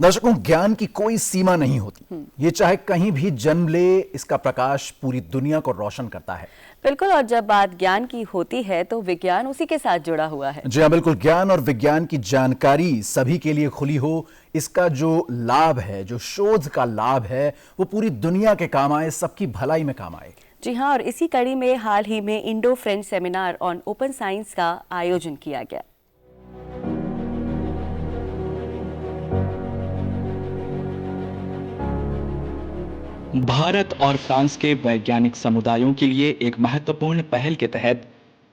दर्शकों, ज्ञान की कोई सीमा नहीं होती। ये चाहे कहीं भी जन्म ले, इसका प्रकाश पूरी दुनिया को रोशन करता है। बिल्कुल, और जब बात ज्ञान की होती है तो विज्ञान उसी के साथ जुड़ा हुआ है। जी हाँ, बिल्कुल। ज्ञान और विज्ञान की जानकारी सभी के लिए खुली हो, इसका जो लाभ है, जो शोध का लाभ है, वो पूरी दुनिया के काम आए, सबकी भलाई में काम आए। जी हाँ, और इसी कड़ी में हाल ही में Indo French seminar on open science का आयोजन किया गया। भारत और फ्रांस के वैज्ञानिक समुदायों के लिए एक महत्वपूर्ण पहल के तहत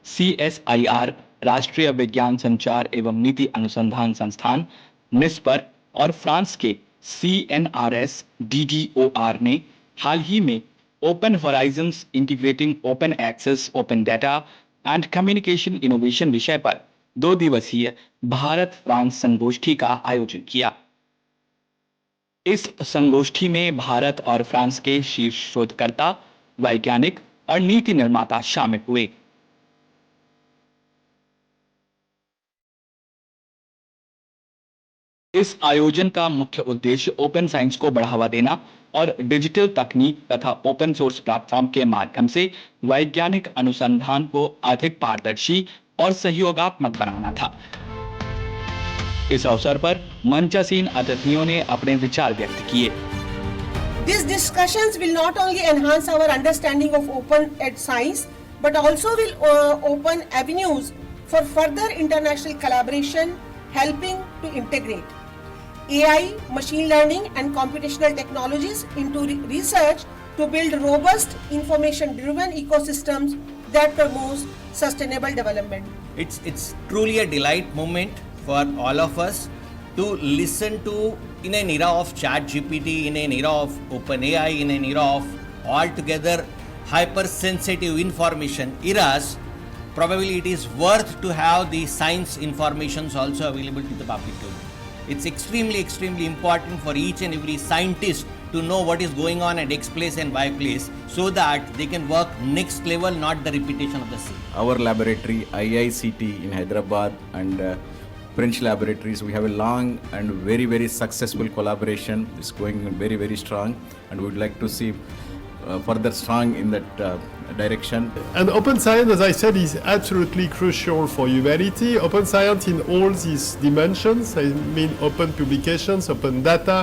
CSIR राष्ट्रीय विज्ञान संचार एवं नीति अनुसंधान संस्थान निस्पर और फ्रांस के CNRS DGOR ने हाल ही में open horizons integrating open access open data and communication innovation विषय पर 2 दिवसीय भारत फ्रांस संगोष्ठी का आयोजन किया। इस संगोष्ठी में भारत और फ्रांस के शीर्ष शोधकर्ता, वैज्ञानिक और नीति निर्माता शामिल हुए। इस आयोजन का मुख्य उद्देश्य ओपन साइंस को बढ़ावा देना और डिजिटल तकनीक तथा ओपन सोर्स प्लेटफॉर्म के माध्यम से वैज्ञानिक अनुसंधान को अधिक पारदर्शी और सहयोगात्मक बनाना था। इस अवसर पर मंचासीन अतिथियों ने अपने विचार व्यक्त किए। These discussions will not only enhance our understanding of open ed science, but also will open avenues for further international collaboration, helping to integrate AI, machine learning, and computational technologies into research to build robust, information-driven ecosystems that promote sustainable development. It's truly a delight moment for all of us to listen to, in an era of ChatGPT, in an era of OpenAI, in an era of altogether hypersensitive information eras. Probably it is worth to have the science informations also available to the public too. It's extremely important for each and every scientist to know what is going on at X place and Y place, so that they can work next level, not the repetition of the same. Our laboratory, IICT in Hyderabad, and French laboratories, we have a long and very successful collaboration. It's going very strong, and we would like to see further strong in that direction. And open science, as I said, is absolutely crucial for humanity. Open science in all these dimensions, I mean open publications, open data,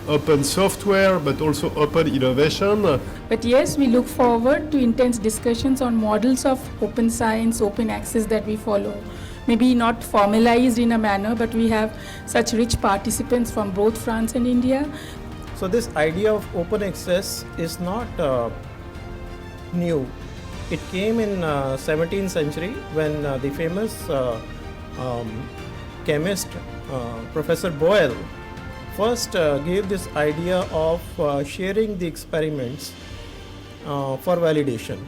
open software, but also open innovation. But yes, we look forward to intense discussions on models of open science, open access that we follow. Maybe not formalized in a manner, but we have such rich participants from both France and India. So this idea of open access is not new. It came in 17th century when the famous chemist Professor Boyle first gave this idea of sharing the experiments for validation.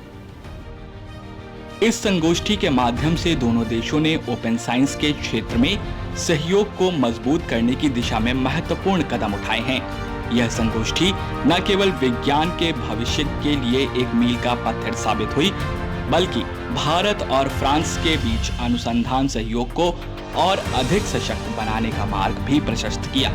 इस संगोष्ठी के माध्यम से दोनों देशों ने open science के क्षेत्र में सहयोग को मजबूत करने की दिशा में महत्वपूर्ण कदम उठाए हैं। यह संगोष्ठी न केवल विज्ञान के भविष्य के लिए एक मील का पत्थर साबित हुई, बल्कि भारत और फ्रांस के बीच अनुसंधान सहयोग को और अधिक सशक्त बनाने का मार्ग भी प्रशस्त किया।